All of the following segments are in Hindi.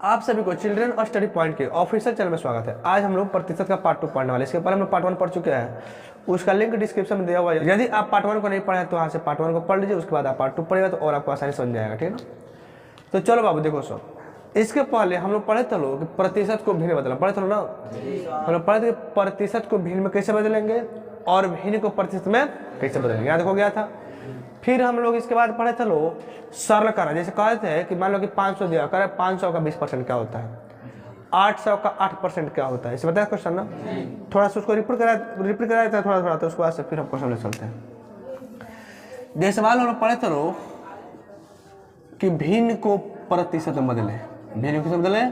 आप सभी को चिल्ड्रन और स्टडी पॉइंट के ऑफिशियल चैनल में स्वागत है। आज हम लोग प्रतिशत का पार्ट 2 पढ़ने वाले। इसके पहले हम लोग पार्ट 1 पढ़ चुके हैं, उसका लिंक डिस्क्रिप्शन में दिया हुआ है। यदि आप पार्ट 1 को नहीं पढ़े तो वहाँ से पार्ट 1 को पढ़ लीजिए, उसके बाद आप पार्ट 2 पढ़ेगा तो और आपको आसानी समझ जाएगा। ठीक है, तो चलो बाबू देखो सो, इसके पहले हम लोग पढ़े चलो कि प्रतिशत को भिन्न बदलना। पढ़े चलो ना, हम लोग पढ़े थे प्रतिशत को भिन्न में कैसे बदलेंगे और भिन्न को प्रतिशत में कैसे बदलेंगे, याद हो गया था। फिर हम लोग इसके बाद पढ़े चलो सरल करना। जैसे कहते हैं कि मान लो कि 500 दिया, करे 500 का 20% क्या होता है, 800 का 8% क्या होता है, इसे बताया क्वेश्चन ना। थोड़ा सा उसको रिपीट करा देता है थोड़ा, तो उसके बाद से फिर हम क्वेश्चन ले चलते हैं। जैसे मान लो हम लोग पढ़े चलो कि भिन्न को प्रतिशत में बदले, भिन्न को बदले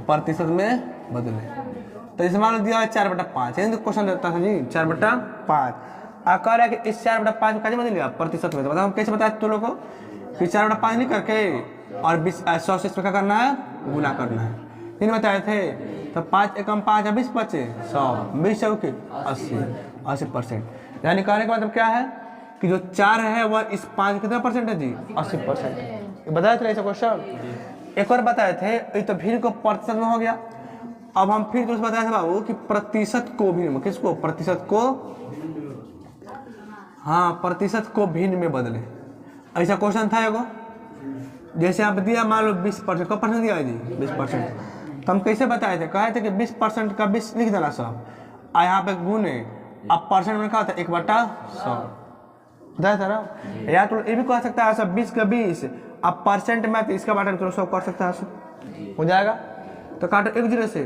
प्रतिशत में बदले। तो जैसे मान लो दिया है 4/5, तो क्वेश्चन देता है जी 4/5 आकार है कि इस 4/5 को कैसे बदल लिया प्रतिशत में। तो बताओ हम कैसे बताए तुम लोगों को कि 4/5 नहीं करके और 100 से इसमें क्या करना है, गुना करना है। तीन बताए थे, तो 5 एकम 5 है 20 बचे 100, 20 चौके 80%। यानी कहने का मतलब क्या है कि जो 4 है वह इस 5 कितना परसेंट है जी, 80%। बताए थे ऐसा क्वेश्चन। एक और बताए थे, ये तो भिन्न को प्रतिशत में हो गया। अब हम फिर कुछ बताए थे बाबू कि प्रतिशत को भिन्न, किसको, प्रतिशत को, हाँ प्रतिशत को भिन्न में बदले। ऐसा क्वेश्चन था एगो, जैसे आप दिया मान लो 20%, कब परसेंट दिया है जी 20%। तो हम कैसे बताए थे, कहे थे कि 20% का 20 लिख देना सब, और यहाँ पे गुने, अब परसेंट में क्या होता है 1/100 बताया था ना। या तो ये भी कह सकता है सब 20 का 20, अब परसेंट में तो इसका बाटा तो 100 कर सकता है, हो जाएगा। तो काटो 1 0 से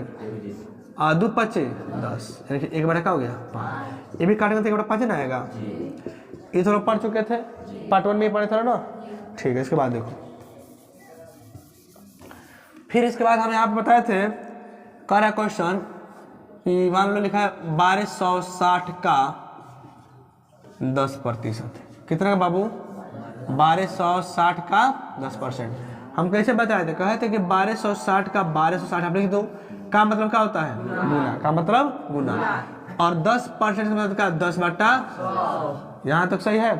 2 5 10, यानी कि 1/5 हो गया 5। ये भी काटेंगे तो 1/5 ना आएगा। ये थोड़ा पढ़ चुके थे, पार्ट 1 में ही पढ़े थे ना। ठीक है, इसके बाद देखो फिर इसके बाद हम यहाँ पे बताए थे, कह रहा क्वेश्चन कि मान लो लिखा है 1260 का 10%। कितना का बाबू, 1260 का 10%। हम कैसे बताए थे, कहे थे कि 1260 का 1260 आप लिख दो, का मतलब क्या होता है गुना, का मतलब गुना, और 10% का मतलब क्या 10/100। यहाँ तक सही है।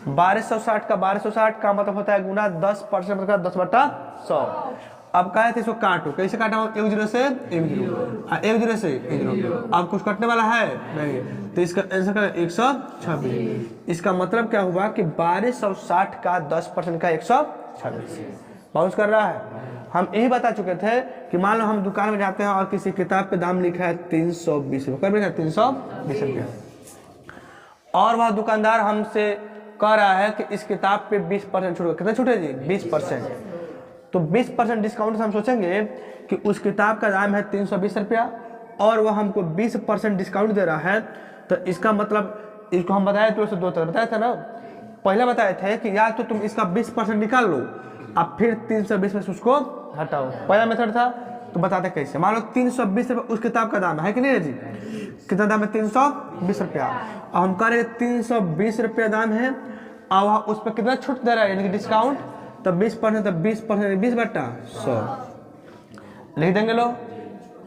1260 का 1260 का मतलब होता है गुना, 10% का 10/100। अब कहे थे इसको काटो, कैसे काटा, 1 0 से 1 0, 1 0 से 1 0। अब कुछ कटने वाला है नहीं, तो इसका आंसर का 126। इसका मतलब क्या हुआ कि 1260 का 10% का 126 बाउंस कर रहा है। हम यही बता चुके थे कि मान लो हम दुकान में जाते हैं और किसी किताब पे दाम लिखा है 320 रुपये, कर 320 रुपये, और वह दुकानदार हमसे कह रहा है कि इस किताब पे 20% छूट, कितना छूट है जी 20%। तो 20% डिस्काउंट से हम सोचेंगे कि उस किताब का दाम है 320 रुपया और वह हमको 20% डिस्काउंट दे रहा है। तो इसका मतलब, इसको हम बताए तो दो तरह बताया था ना। पहले बताए थे कि या तो तुम इसका 20% निकाल लो, अब फिर 320 में से उसको हटाओ, पहला मेथड था। तो बताते कैसे, मान लो 320 रुपये उस किताब का दाम है कि नहीं है जी, कितना दाम है 320 रुपया, और हम कह रहे 320 रुपया दाम है और वह उस पर कितना छूट दे रहा है, यानी कि डिस्काउंट, तो 20%, तो 20% 20/100 लिख देंगे लो।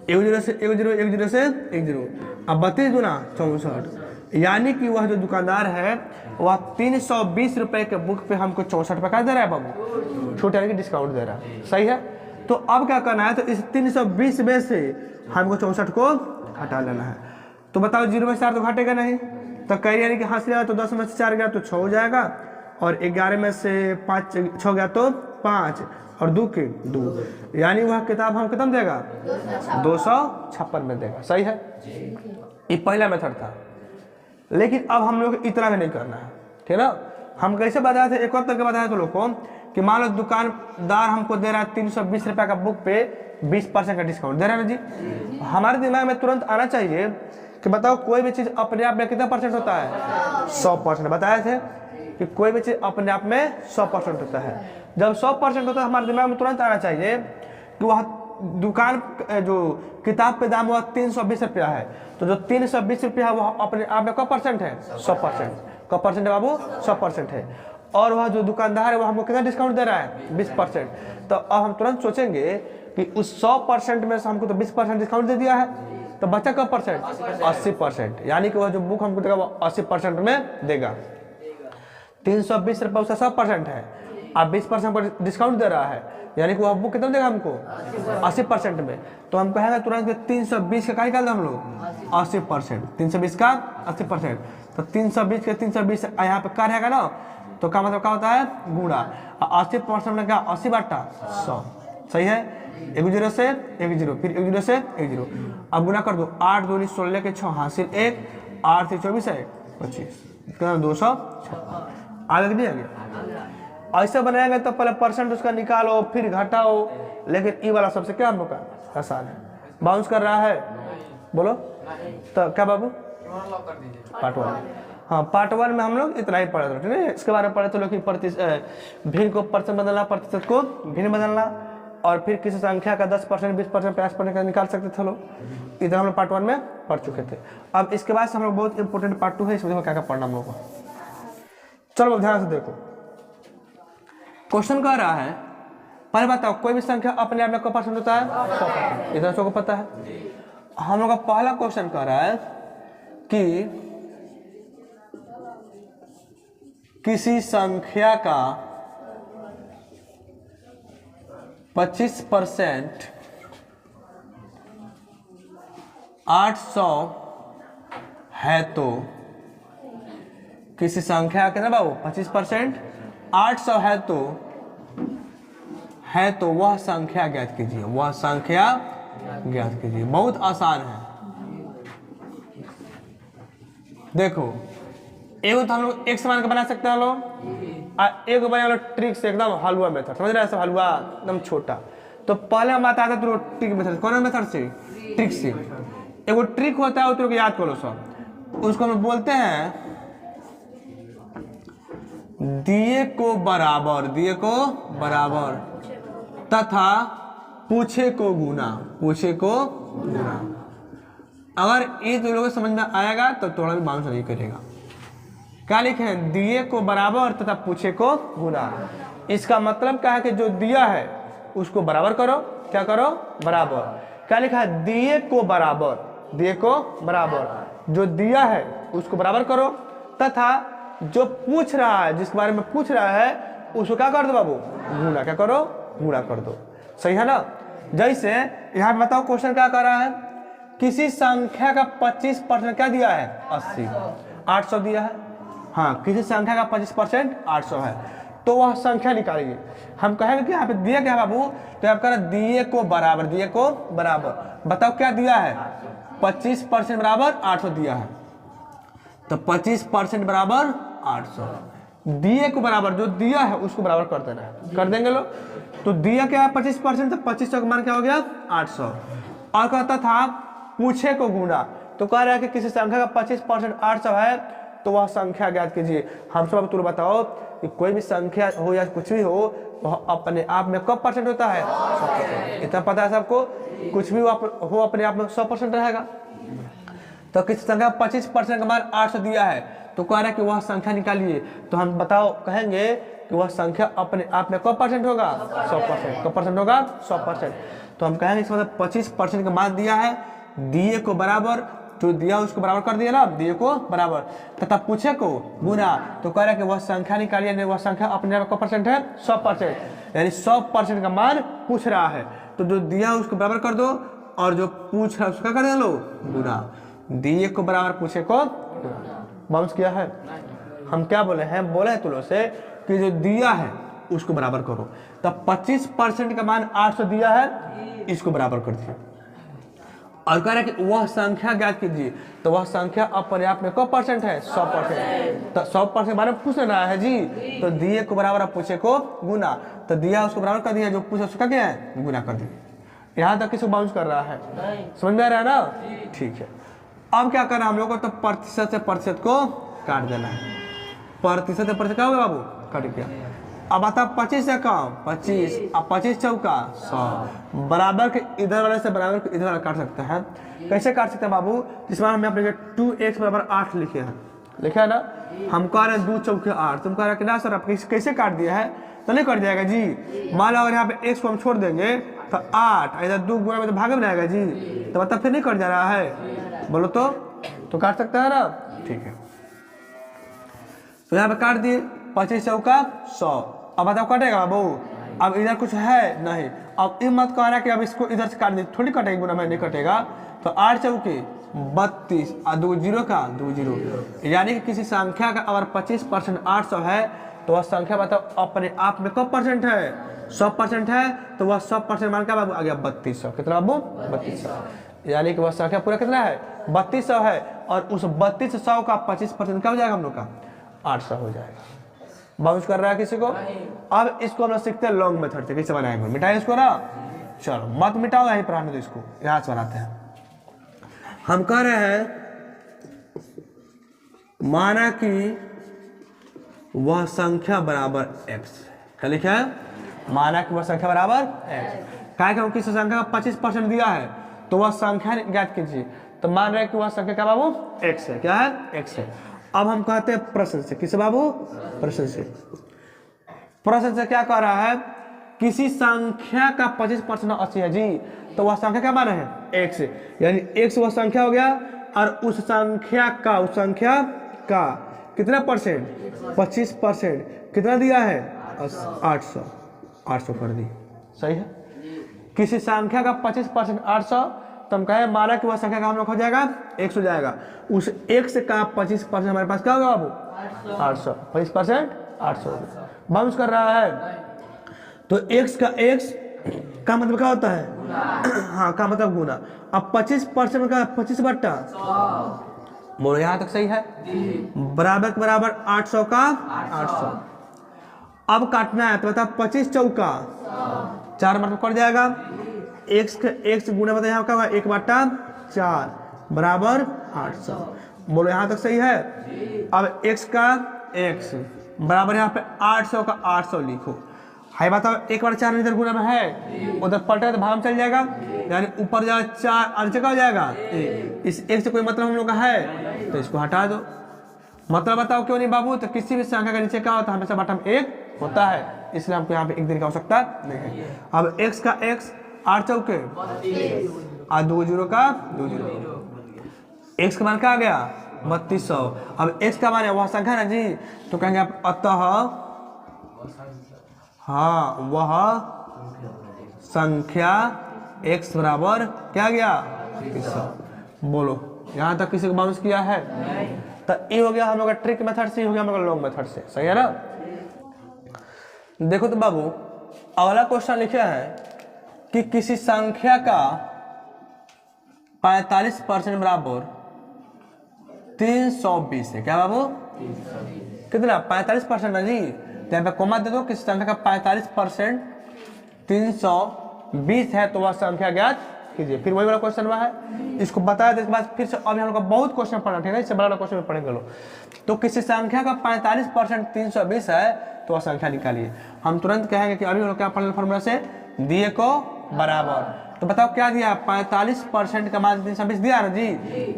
1 0 से 1 0, 1 0 से 1 0, अब 32 गुना 64, यानी कि वह जो दुकानदार है वह 320 रुपए के बुक पे हमको 64 रुपये का दे रहा है बाबू, छूट यानी कि डिस्काउंट दे रहा है। सही है। तो अब क्या करना है, तो इस 320 में से हमको 64 को हटा लेना है। तो बताओ 0 में से 4 तो घटेगा नहीं, तो कह यानी कि हाथ से जाएगा तो 10 में से 4 गया तो 6 हो जाएगा, और 11 में से 5 6 गया तो 5, और 2 के 2, यानी वह किताब हम कितना देगा 256 में देगा। सही है, ये पहला मेथड था। लेकिन अब हम लोग इतना भी नहीं करना है, ठीक है ना। हम कैसे बताए थे, एक और तरीके बताया था लोग को कि मान लो दुकानदार हमको दे रहा है 320 रुपये का बुक पे 20% का डिस्काउंट दे रहा है ना जी। हमारे दिमाग में तुरंत आना चाहिए कि बताओ कोई भी चीज़ अपने आप में कितना परसेंट होता है, 100%। बताए थे कि कोई भी चीज़ अपने आप में 100% होता है। जब 100% होता है हमारे दिमाग में तुरंत आना चाहिए कि वह दुकान जो किताब पे दाम हुआ 320 रुपया है, तो जो 320 रुपया है वह अपने आप में कब परसेंट है, 100%। कब परसेंट है बाबू, 100% है। और वह जो दुकानदार है वो हमको कितना डिस्काउंट दे रहा है, 20%। तो अब हम तुरंत सोचेंगे कि उस 100% में से हमको तो 20% डिस्काउंट दे दिया है, तो बचा कब परसेंट, 80%। यानी कि वह जो बुक हमको देगा वो 80% में देगा। 320 रुपये उसका 100% है, अब 20% पर डिस्काउंट दे रहा है, यानी कि वो बुक कितना देगा हमको 80% में। तो हम कहेंगे तुरंत 320 का क्या निकाल दें हम लोग 80%, 320 का 80%। तो 320 के 320 यहाँ पे क्या रहेगा ना, तो क्या मतलब क्या होता है गुणा 80% में क्या 80 बटा 100, सही है। 1 0 से 1 0, फिर 1 0 से 1 0। अब गुना कर दो, 8 2 16 के 6 हासिल 1, 8 से 24 है 25, कितना 200 आगे नहीं आगे। ऐसे बनाएंगे तो पहले परसेंट उसका निकालो फिर घटाओ, लेकिन ई वाला सबसे क्या हम लोग का आसान है। बाउंस कर रहा है, बोलो तो क्या बाबू पार्ट 1। हाँ पार्ट 1 में हम लोग इतना ही पढ़े थे, ठीक है। इसके बारे में पढ़े थे लोग कि भिन्न को परसेंट बदलना, प्रतिशत को भिन्न बदलना, और फिर किसी संख्या का 10%, 20%, 50% का निकाल सकते थे लोग। इधर हम लोग पार्ट 1 में पढ़ चुके थे। अब इसके बाद से हम लोग बहुत इंपॉर्टेंट पार्ट 2 है, इसमें देखो क्या क्या पढ़ना हम लोग को। चलो ध्यान से देखो, क्वेश्चन कह रहा है पहले बताओ कोई भी संख्या अपने आप में कितना परसेंट होता है 100%, इतना सबको पता है। हम लोग का पहला क्वेश्चन कह रहा है कि किसी संख्या का 25% 800 है, तो किसी संख्या कितना बाबू 25% 800 है तो वह संख्या ज्ञात कीजिए, वह संख्या ज्ञात कीजिए। बहुत आसान है। देखो एगो तो हम लोग एक समान का बना सकते हैं लोग, एक बना लो ट्रिक से एकदम हलवा मेथड, समझ रहे हैं, सब हलवा एकदम छोटा। तो पहले हम बताते हैं तो ट्रिक मेथड, कौन मेथड से ट्रिक से। एगो ट्रिक होता है तो याद करो सब, उसको हम बोलते हैं दिए को बराबर तथा पूछे को गुना, पूछे को गुना। अगर ये तो लोगों को समझ में आएगा तो थोड़ा भी बाउंस नहीं करेगा। क्या लिखे हैं दिए को बराबर तथा पूछे को गुना। इसका मतलब क्या है कि जो दिया है उसको बराबर करो, क्या करो बराबर। क्या लिखा है दिए को बराबर, जो दिया है उसको बराबर करो, तथा जो पूछ रहा है जिसके बारे में पूछ रहा है उसको क्या कर दो बाबू गुना, क्या करो गुना कर दो, सही है ना। जैसे यहाँ बताओ क्वेश्चन क्या कर रहा है, किसी संख्या का 25% क्या दिया है 80, 800 दिया है। हाँ किसी संख्या का 25% 800 है, तो वह संख्या निकालिए। हम कहेंगे कि यहाँ पे दिया क्या बाबू, तो आप कह दिए को बराबर, बताओ क्या दिया है 25% बराबर 800 दिया है, तो 25% बराबर 800। दिए को बराबर जो दिया है उसको बराबर कर देना है, कर देंगे लोग। तो दिया क्या है 25%, तो 2500 का मान क्या हो गया 800। और कहता था पूछे को गुना, तो कह रहा है कि किसी संख्या का 25% 800 है तो वह संख्या ज्ञात कीजिए। हम सब तुम बताओ कि कोई भी संख्या हो या कुछ भी हो वह अपने आप में कब परसेंट होता है 100%। इतना पता है सबको, कुछ भी हो अपने आप में 100% रहेगा। तो किसी संख्या 25% का मान 800 दिया है, तो कह रहा है कि वह संख्या निकालिए। तो हम बताओ कहेंगे कि वह संख्या अपने आप में कब परसेंट होगा 100%, कब परसेंट होगा 100%। तो हम कहेंगे इसका मतलब 25% का मान दिया है, दिए को बराबर, जो दिया उसको बराबर कर दिया ना, दिए को बराबर तथा पूछे को गुना। तो कह रहा है कि वह संख्या निकालिए, वह संख्या अपने आप कब परसेंट है 100%, यानी 100% का मान पूछ रहा है। तो जो दिया उसको बराबर कर दो और जो पूछ रहा है उसका कर लो गुना। दिए को बराबर पूछे को बाउंस किया है। हम क्या बोले हैं, बोले हैं तुलो से कि जो दिया है उसको बराबर करो। तब 25% का मान 800 दिया है, इसको बराबर कर दिया। और कह रहा है कि वह संख्या ज्ञात कीजिए, तो वह संख्या अपने आप में कब परसेंट है 100%। तो 100% बारे में पूछ रहा है जी, तो दिए को बराबर पूछे को गुना। तो दिया उसको बराबर कर दिया, जो पूछा उसका क्या है गुना कर दिया। यहाँ तक किसको बाउंस कर रहा है, समझ में आ रहा है ना, ठीक है। अब क्या करना हम लोग को, तो प्रतिशत से प्रतिशत को काट देना है। प्रतिशत से प्रतिशत क्या होगा बाबू, कट गया। अब आता 25 से कम 25, अब 25 चौका 100, बराबर के इधर वाले से बराबर के इधर वाला काट सकते हैं। कैसे काट सकते हैं बाबू, जिसमें हमने अपने 2x बराबर 8 लिखे हैं, लिखा है ना। हम कह रहे हैं 2 चौके 8, तुम कह रहे हैं कि ना सर आप कैसे काट दिया है, तो नहीं कट जाएगा जी। मान लो अगर यहाँ पे x को हम छोड़ देंगे तो 8, इधर 2 गुना में तो भागे में रहेगा जी, तो मतलब फिर नहीं कट जा रहा है, बोलो तो काट सकता है ना, ठीक है। तो यहाँ पे काट दिए 25 चौका 100, अब बताओ कटेगा बाबू? अब इधर कुछ है नहीं। अब ये मत कहना कि अब इसको इधर से काट दी, थोड़ी कटेगी गुना में, नहीं कटेगा। तो 8 चौके 32 और 2 जीरो का 2 जीरो, यानी कि किसी संख्या का अगर 25% 800 है तो वह संख्या बताओ अपने आप में कब परसेंट है? 100% है। तो वह 100% मान का बाबू आ गया 3200। कितना बाबू? 3200। यानी कि वह संख्या पूरा कितना है? 3200 है। और उस 3200 का 25% क्या हो जाएगा हम लोग का? 800 हो जाएगा। बाउंस कर रहा है किसी को? अब इसको हम लोग सीखते हैं लॉन्ग मेथड से, कैसे बनाएंगे। मिटाए इसको ना, चलो मत मिटाओ, यही पढ़ाने दो इसको। यहाँ से बनाते हैं। हम कह रहे हैं माना कि वह संख्या बराबर x। क्या लिखा है? माना कि वह संख्या बराबर x। क्या हम किसी संख्या का 25% दिया है तो वह संख्या ज्ञात कीजिए। तो मान रहे हैं कि वह संख्या क्या बाबू? x है। क्या है? x है। अब हम कहते हैं प्रश्न से। किस बाबू? प्रश्न से। प्रश्न से क्या कह रहा है? किसी संख्या का 25% 80 है जी, तो वह संख्या क्या माना है? x। यानी x वह संख्या हो गया, और उस संख्या का कितना परसेंट? 25%। कितना दिया है? 800। 800 कर दी। सही है। किसी संख्या का 25% 800, तो हम कहें माना कि वह संख्या का हम लोग हो जाएगा x हो जाएगा। उस x का 25% हमारे पास क्या होगा बाबू? 800। 25% 800 बाउंस कर रहा है। तो x का मतलब क्या होता है? हाँ, का मतलब गुना। अब 25% का 25/100। बोलो यहाँ तक सही है? बराबर के बराबर 800 का 800। अब काटना है तो बता 25 चौका 4 मतलब कट जाएगा। x गुना बताया यहाँ क्या होगा? 1/4 बराबर 800। बोलो यहाँ तक सही है? अब x का x बराबर यहाँ पे 800 का 800 लिखो। हाई बताओ 1/4 इधर गुना में है, उधर पलटा तो भाग चल जाएगा, यानी ऊपर जाएगा 4 और नीचे क्या हो जाएगा? इस एक से कोई मतलब हम लोग का है तो इसको हटा दो। मतलब बताओ क्यों नहीं बाबू? तो किसी भी संख्या के नीचे क्या होता है? हमेशा बटन 1 होता है, इसलिए हमको यहाँ पे एक दिन की आवश्यकता नहीं है। अब x का x 8 चौके और 2 जीरो का 2 जीरो। x का मान क्या आ गया? 3200। अब x का मान है वह संख्या ना जी, तो कहेंगे आप अतः हाँ वह संख्या x बराबर क्या गया? 3200। बोलो यहाँ तक किसी को बाउंस किया है? तो ये हो गया हम लोग का ट्रिक मेथड से, हो गया हम लोग का लॉन्ग मेथड से। सही है ना? देखो तो बाबू अगला क्वेश्चन लिखा है कि किसी संख्या का 45% बराबर 320 है। क्या बाबू? कितना? 45% ना जी, तो यहाँ पे कोमा दे दो। किसी संख्या का 45% 320 है तो वह संख्या ज्ञात कीजिए। फिर वही वाला क्वेश्चन हुआ है, इसको बताया इसके बाद फिर से अब हम लोग का बहुत क्वेश्चन पढ़ना, ठीक है? इससे बड़ा क्वेश्चन में पढ़ेंगे लोग। तो किसी संख्या का 45% 320 है तो वह संख्या निकालिए। हम तुरंत कहेंगे कि अभी हम लोग क्या पढ़ना फॉर्मूला से? दिए को बराबर। तो बताओ क्या दिया? 45% का मान 320 दिया ना जी,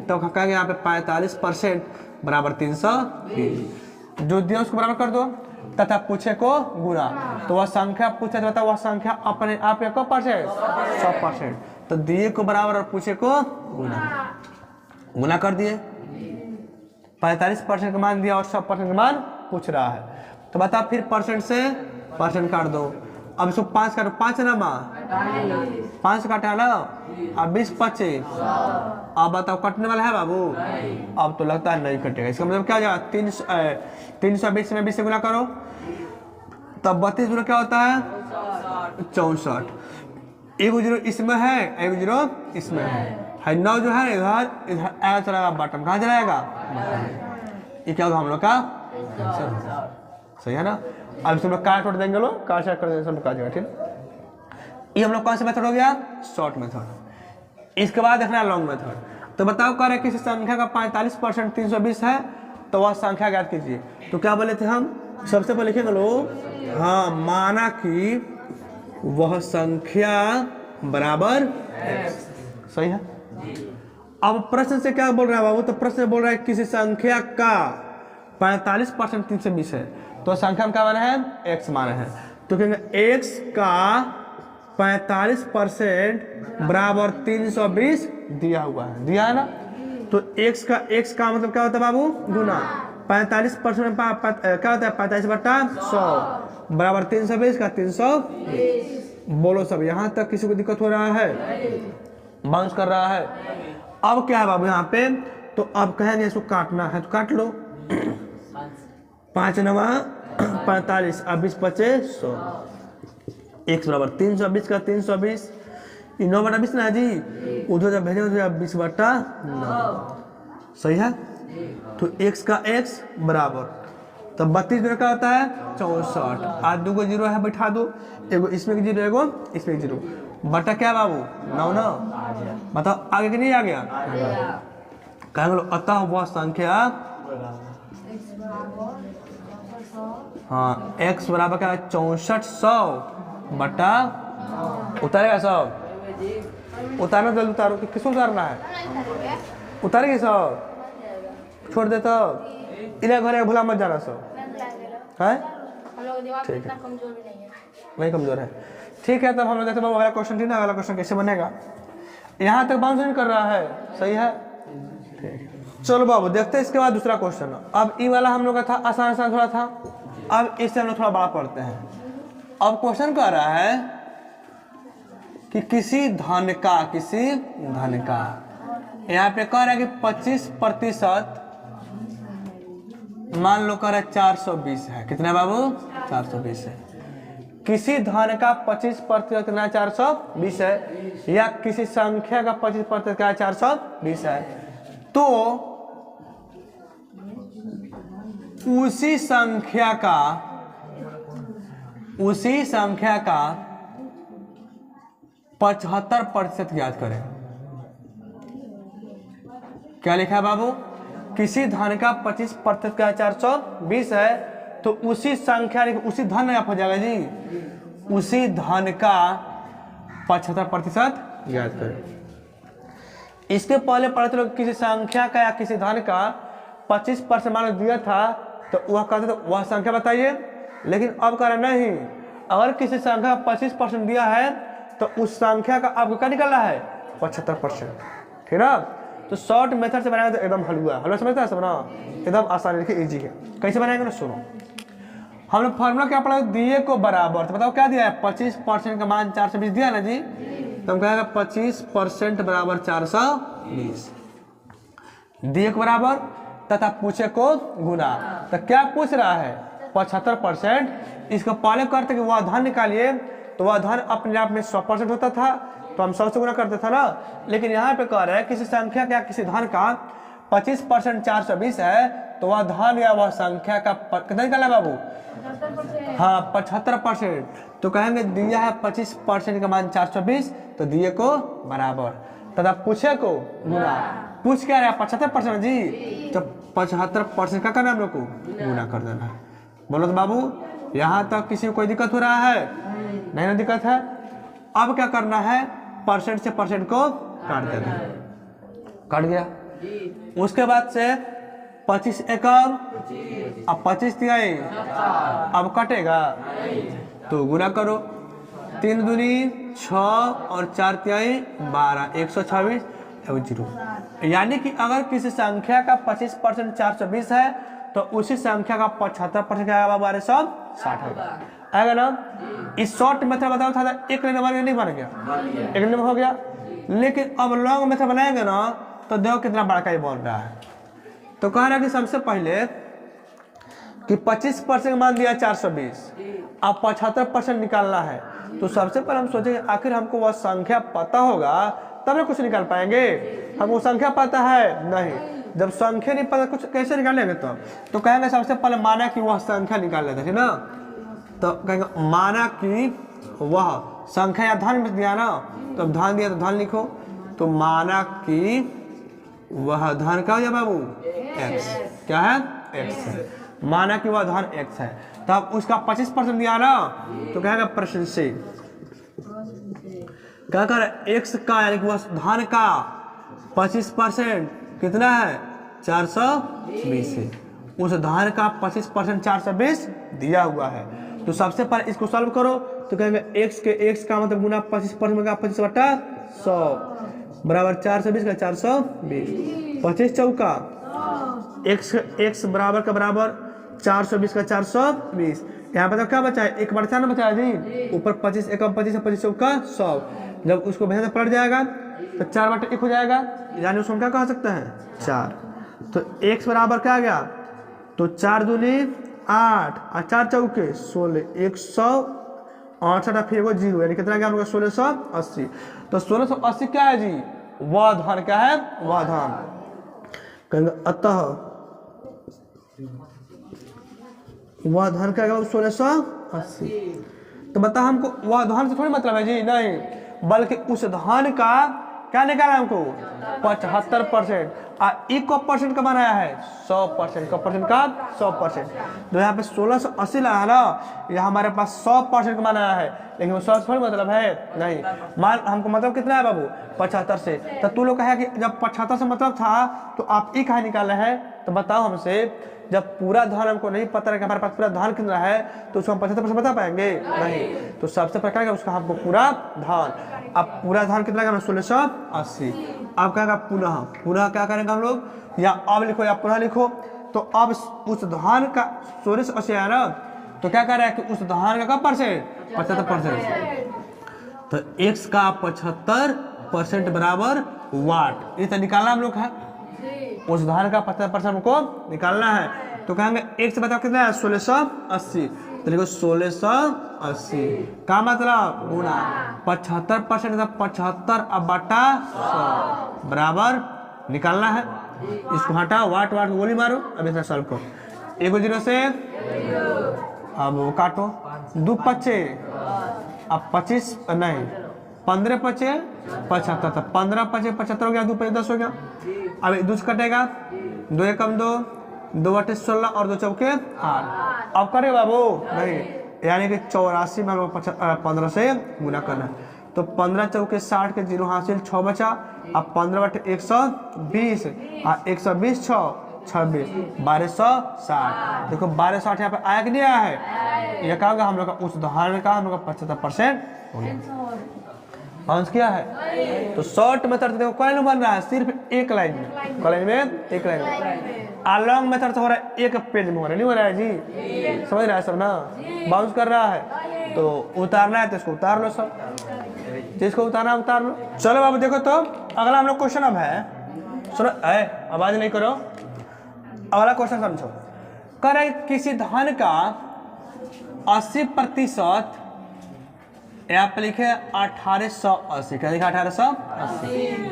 तो कहेंगे यहाँ पे 45% बराबर 320। जो दिया उसको बराबर कर दो तथा पूछे को गुना। तो वह संख्या पूछे तो बताओ वह संख्या अपने आप में को परसेंट? 100%। तो दिए को बराबर और पूछे को गुना कर दिए। 45% का मान दिया और 100% का मान पूछ रहा है। तो बता फिर परसेंट से परसेंट काट दो। अब इसको 5 काटो, 5 है ना माँ? 5 काटा ना, अब 20 25। अब बताओ कटने वाला है बाबू? अब तो लगता है नहीं कटेगा। इसका मतलब क्या हो जाएगा? 320 में 20 से गुना करो, तब 32 गुना क्या होता है? 64। एक जीरो इसमें है, एक जीरो इसमें है। 9 जो है इधर आया चला बटन, कहाँ चलाएगा? ये क्या होगा हम लोग का? सही है ना? अब इसमें काट वोट देंगे लोग, काट कर देंगे सब काट जाएगा। ठीक, ये हम लोग कौन सा मेथड हो गया? Short method. इसके बाद देखना है लॉन्ग मेथड। तो बताओ कह रहे किसी संख्या का 45% 320 है तो वह संख्या ज्ञात कीजिए। तो क्या बोले थे हम? सबसे पहले लिखेंगे लोग, हाँ माना कि वह संख्या बराबर x। सही है। अब प्रश्न से क्या बोल रहा है बाबू? तो प्रश्न बोल रहा है किसी संख्या का 45% 320 है तो संख्या में क्या माना है? x माना है। तो कहेंगे x का 45% बराबर 320 दिया हुआ है, दिया है ना? तो x का मतलब क्या होता है बाबू? गुना। 45% क्या होता है 45/100 बराबर 320 का 320। बोलो सब यहाँ तक किसी को दिक्कत हो रहा है? बाउंस कर रहा है। अब क्या है बाबू यहाँ पे, तो अब कहेंगे इसको काटना है तो काट लो। 5 9 45 अब 20 25 100 x बराबर 320 का 320 9/20 ना जी, उधर जब भेजे उधर 20/9 सही है। तो x का x बराबर तब 32 का होता है 64। आज 2 को 0 है बैठा दो, एगो इसमें 0 एगो इसमें 0 बटा क्या बाबू 9 9 बताओ आगे कि नहीं आ गया? कहेंगे अतः वह संख्या हाँ x बराबर क्या है 6400 बटा उतारेगा सब उतारना जल्दी उतारो कि किसको उतारना है? उतारेगी सब छोड़ दे तो इन्हें घर भूला मत जाना सब है। ठीक है नहीं कमजोर है ठीक है। तब हम लोग देखते हैं अगला क्वेश्चन ठीक है, अगला क्वेश्चन कैसे बनेगा। यहाँ तक बाउंस नहीं कर रहा है सही है ठीक। चलो बाबू देखते हैं इसके बाद दूसरा क्वेश्चन। अब ई वाला हम लोग का था आसान आसान थोड़ा था, अब इससे हम लोग थोड़ा बड़ा पढ़ते हैं। अब क्वेश्चन कह रहा है कि किसी धन का यहाँ पे कह रहा है कि 25% मान लो कह रहा है 420 है। कितना बाबू 420 है। किसी धन का 25% कितना 420 है, या किसी संख्या का 25% क्या 420 है, तो उसी संख्या का 75% ज्ञात करें। क्या लिखा है बाबू? किसी धन का 25% का 420 है, तो उसी संख्या उसी धन में आप हो जाएगा जी, उसी धन का 75% ज्ञात करें। इसके पहले पढ़ते लोग किसी संख्या का या किसी धन का 25% मान दिया था तो वह कहते तो वह संख्या बताइए, लेकिन अब कह रहे नहीं, अगर किसी संख्या 25% दिया है तो उस संख्या का आपको क्या निकालना है 75%। ठीक ना। तो शॉर्ट मेथड से बनाएंगे तो एकदम हलवा समझता है सब ना, एकदम आसान लिखे इजी है। कैसे बनाएंगे ना सुनो, हम लोग फॉर्मूला क्या पढ़ा दिए को बराबर, तो बताओ क्या दिया है 25% का मान 420 दिया ना जी, तो हम कहेंगे 25% बराबर 420 दिए को बराबर तथा पूछे को गुना। तो क्या पूछ रहा है 75%। इसको पहले करते कि वह धन निकालिए, तो वह धन अपने आप में 100% होता था तो हम 100 से गुना करते थे ना, लेकिन यहाँ पे कह रहे हैं किसी संख्या का किसी धन का 25% 420 है, तो वह धन या वह संख्या का कितना निकाला बाबू? हाँ 75%। तो कहेंगे दिया है 25% का मान 420, तो दिए को बराबर तथा पूछे को गुना। पूछ क्या रहा है 75% जी, तो 75% का करना हम लोग को गुना कर देना है। बोलो तो बाबू यहाँ तक किसी को कोई दिक्कत हो रहा है? नहीं ना दिक्कत है। अब क्या करना है, परसेंट से परसेंट को काट देना है। कट गया। उसके बाद से 25 एकम अब 25 तिहाई अब कटेगा तो गुना करो। 3 दूनी 6 और 4 तिहाई 12 126 0। यानी कि अगर किसी संख्या का 25% 420 है तो उसी संख्या का 75% क्या होगा 1260 होगा, आएगा ना। इस शॉर्ट मेथड बताओ था एक नंबर नहीं बन गया, एक नंबर हो गया। लेकिन अब लॉन्ग मेथड बनाएंगे ना तो देखो कितना बड़ा ही बोल रहा है। तो कह रहा है कि सबसे पहले कि 25% मान दिया 420, अब 75% निकालना है। तो सबसे पहले हम सोचेंगे आखिर हमको वह संख्या पता होगा तब ना कुछ निकाल पाएंगे। हमको संख्या पता है नहीं, जब संख्या नहीं पता कुछ कैसे निकालेंगे? तो कहेंगे सबसे पहले माना कि वह संख्या निकाल लेते है ना, तो कहेंगे माना कि वह संख्या या धन में दिया ना, तो धन दिया तो धन लिखो। तो माना कि वह धन का हो बाबू x, क्या है x है। माना कि वह धन x है, तब उसका 25% दिया ना, तो कहेगा प्रश्न से क्या कर x का यानी कि वह धन का 25% कितना है 420 है। उस धन का 25% 420 दिया हुआ है। तो सबसे पहले इसको सॉल्व करो, तो कहेंगे x का मतलब गुना 25% का 25/100 बराबर 420 का 420, 25 चौका x बराबर का बराबर 420 का 420। यहाँ पर तो क्या बचा है, 1/4 ना बचा है जी, ऊपर 25 1 25 25 का 100। जब उसको भेजना पड़ जाएगा तो 4/1 हो जाएगा, यानी उसको हम क्या कह सकते हैं 4। तो x बराबर क्या आ गया, तो 4 दूनी 8 और 4 चौके 16, 168 फिर वो 0, यानी कितना गया हम लोग 1680। तो 1680 क्या है जी, वह धन क्या है, वह धन। कहेंगे अतः वह धन क्या है 1680। तो बता हमको वह धन से थोड़ी मतलब है जी, नहीं, बल्कि उस धन का क्या निकाला हमको 75%, और एक को परसेंट का बनाया है 100%, का परसेंट का 100%। तो यहाँ पे 1680 लाया ना, यहाँ हमारे पास 100% का बनाया है, लेकिन वो 100 थोड़ी मतलब है, नहीं। मान हमको मतलब कितना है बाबू 75 से। तो तू लोग कहे कि जब 75 से मतलब था तो आप एक कहा निकाले हैं, तो बताओ हमसे, जब पूरा धन हमको नहीं पता है कि हमारे पास पूरा धन कितना है, तो उसको हम 75% बता पाएंगे, नहीं। तो सबसे पहले क्या उसका हमको पूरा धन। अब पूरा धन कितना का 1680। अब क्या पुनः क्या करेंगे हम लोग, या अब लिखो या पुनः लिखो। तो अब उस धन का 1680 है ना, तो क्या कर रहा है कि उस धन का परसेंट 75%। तो x का 75% बराबर वाट, ये तो निकालना हम लोग है, उस धन का 75% हमको निकालना है। तो कहेंगे x बताओ कितना है 1680। तो लिखो 1680 का मतलब गुना 75%, 75 अब बटा 100 बराबर निकालना है। इसको हटाओ, वाट वाट गोली मारो, अब इतना सॉल्व करो। 1 0 से अब वो काटो, 2 5 अब 25 नहीं 15 5 75, तो 15 5 75 हो गया, 2 5 10 हो गया। अब 2 से कटेगा, 2 1 2 2 8 16 और 2 चौके 8। अब करे बाबू नहीं, यानी कि 84 में 15 से गुना करना है। तो 15 चौके 60 के 0 हासिल 6 बचा। अब 15 120 और 120 6 26 1260। देखो 1260 यहाँ पे आया कि नहीं आया है, यह कहा हम लोग का उस धन का हम लोग का 75% आंसर क्या है। तो शॉर्ट मेथड देखो कॉइन में बन रहा है सिर्फ एक लाइन में, कॉइन में एक लाइन में। आ लॉन्ग मेथड से हो रहा है एक पेज में, हो रहा है नहीं हो रहा है जी, समझ रहा है सब ना, बाउंस कर रहा है। तो उतारना है तो इसको उतार लो सब, जिसको उतारना उतार लो। चलो बाबू देखो, तो अगला हम लोग क्वेश्चन अब है, सुनो आवाज नहीं करो, अगला क्वेश्चन समझो। करे किसी धन का 80% यहाँ पे लिखे 1880, क्या लिखा 1880।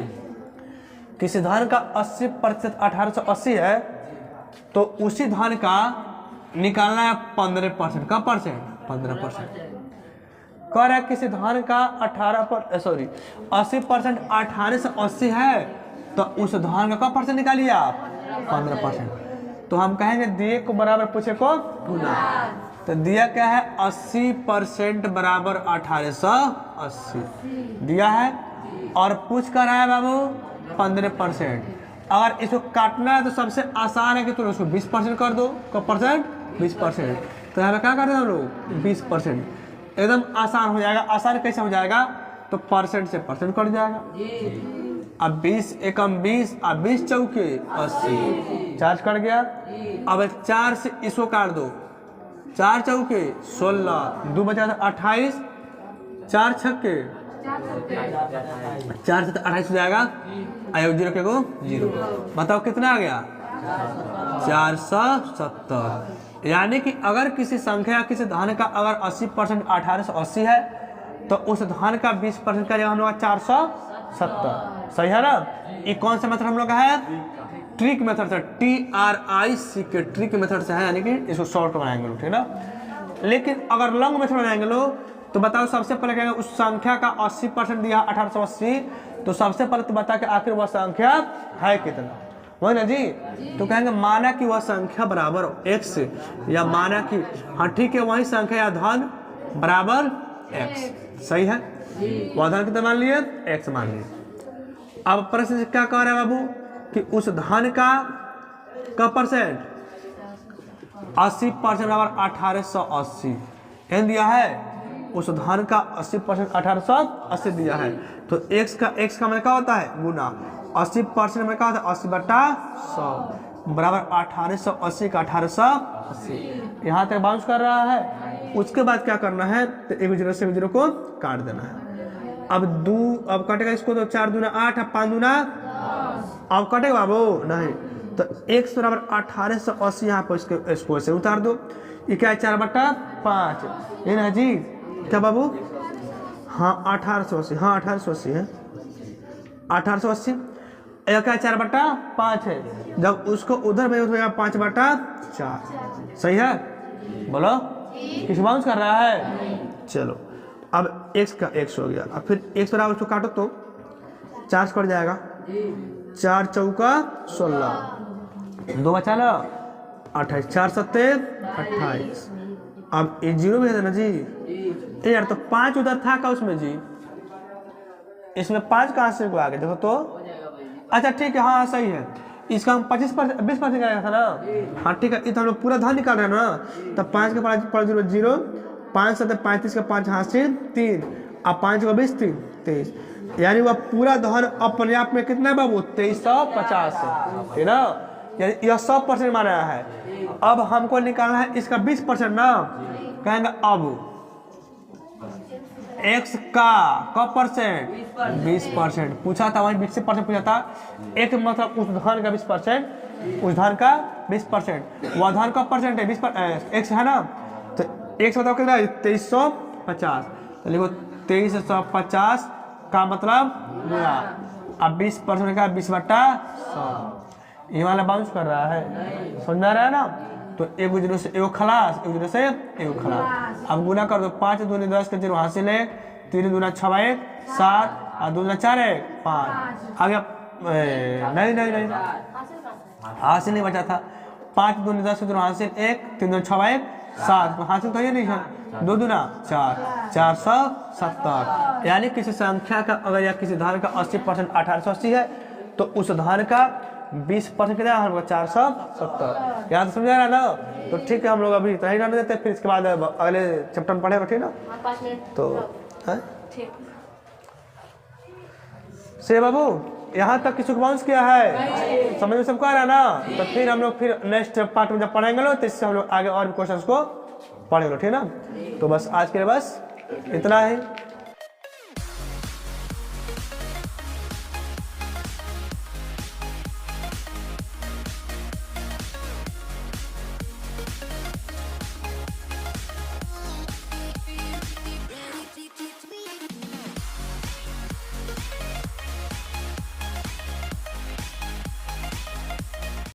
किसी धन का 80% 1880 है, तो उसी धन का निकालना है 15% का परसेंट 15%। कह रहा है किसी धन का 80% 1880 है, तो उस धन का परसेंट निकालिए आप 15%। तो हम कहेंगे दिए को बराबर पूछे को गुना। तो दिया क्या है 80% बराबर 1880 दिया है, और पूछ कर रहा है बाबू 15%। अगर इसको काटना है तो सबसे आसान है कि तुम उसको 20% कर दो, कब परसेंट 20%। तो यहाँ पे क्या करते हैं हम लोग 20%, एकदम आसान हो जाएगा। आसान कैसे हो जाएगा, तो परसेंट से परसेंट कट जाएगा। अब 20 एकम 20 और 20 चौके 80, चार्ज कट गया। अब 4 से इसको काट दो, 4 चौके 16, 2 बचा 28, 4 छक्के 4 से 28 हो जाएगा, आयोग 0 के को 0। बताओ कितना आ गया 470। यानी कि अगर किसी संख्या किसी धन का अगर 80% 1880 है, तो उस धन का 20% का हम लोग 470। सही है ना। ये कौन सा मेथड हम लोग का है, ट्रिक मेथड से, TRIC ट्रिक मेथड से है, यानी कि इसको शॉर्ट बनाएंगे लोग, ठीक ना। लेकिन अगर लॉन्ग मेथड बनाएंगे लोग, तो बताओ सबसे पहले कहेंगे उस संख्या का 80% दिया 1880, तो सबसे पहले तो बता के आखिर वह संख्या है कितना, वही ना जी। तो कहेंगे माना कि वह संख्या बराबर x, या माना कि हाँ ठीक है वही संख्या या धन बराबर x। सही है, वह धन कितना मान लिए x मान लिए। अब प्रश्न से क्या कह रहे हैं बाबू कि उस धन का परसेंट 80% बराबर 1880 एन दिया है। उस धन का 80% 1880 दिया है। तो x का मतलब क्या होता है गुना, 80% में क्या होता है 80/100। बराबर 1880 का 1880। यहाँ तक बाउंस कर रहा है। उसके बाद क्या करना है, तो एक जीरो से एक जीरो को काट देना है। अब काटेगा इसको, तो 4 दूना 8, अब 5 दूना, अब कटेगा बाबू नहीं, तो x बराबर 1880 यहाँ पर इसको ऐसे उतार दो। ये क्या है, 4/5, ये ना जी क्या बाबू, हाँ 1880, हाँ 1880 है, 1880। एक क्या 4/5 है, जब उसको उधर में हो 5/4, सही है, बोलो किस बाउंस कर रहा है। चलो अब x का x हो गया, अब फिर x बराबर उसको काटो तो 4 से कट जाएगा, 4 चौका 16, 2 बचा लो 28, 4 सत्ते 28। अब ये जीरो भी है ना जी, यार तो 5 उधर था का उसमें जी, इसमें 5 कहाँ से आ गया देखो तो, अच्छा ठीक है, हाँ सही है, इसका हम 25% 20% कराया था ना, हाँ ठीक है, इतना हम लोग पूरा धान निकाल रहे हैं ना, तब 5 के 5 जीरो जीरो, 5 सत्ते 35 का 5 हासिल 3, अब 5 को 20 3 23, यानी वह पूरा धान अपने आप में कितना है बाबू, 2350 है, ठीक ना, यानी यह 100% माना है। अब हमको निकालना है इसका 20% ना, कहेंगे अब x का कब परसेंट, 20% पूछा था, वहीं 20% पूछा था, एक मतलब उस धान का 20%, उस धान का 20%, वह धान का परसेंट है 20%, x है ना, तो x बताओ कितना है, 2350, तो लिखो 2350 का मतलब गुणा, अब 20% का 20/100, ये वाला बाउंस कर रहा है, समझ आ रहा है ना, तो एक जीरो से एक खलास, एक जीरो से एक खलास। अब गुना कर दो, 5 दूनी 10 का जीरो हासिल है, 3 दूना 6 1 7, और 2 4 1 5, आ गया, नहीं नहीं नहीं हासिल नहीं बचा था, 5 दूनी 10 का जीरो हासिल 1, 3 दूना 6 1 7, तो हासिल तो ये नहीं है, 2 दूना 4, 470, यानी किसी संख्या का अगर या किसी धान का 80% 1880 है, तो उस धान का 20% कितना है, हमको 470। यहाँ तो समझा रहा ना, तो ठीक है, हम लोग अभी इतना ही रहने देते हैं, फिर इसके बाद अगले चैप्टर में पढ़ेगा, ठीक ना, 5 मिनट तो ठीक से बाबू यहाँ तक किसी को बाउंस किया है, समझ में सबको आ रहा है ना, तो फिर हम लोग फिर नेक्स्ट पार्ट में जब पढ़ेंगे लो, तो इससे हम लोग आगे और भी क्वेश्चंस को पढ़ेंगे, ठीक ना, तो बस आज के लिए बस इतना है।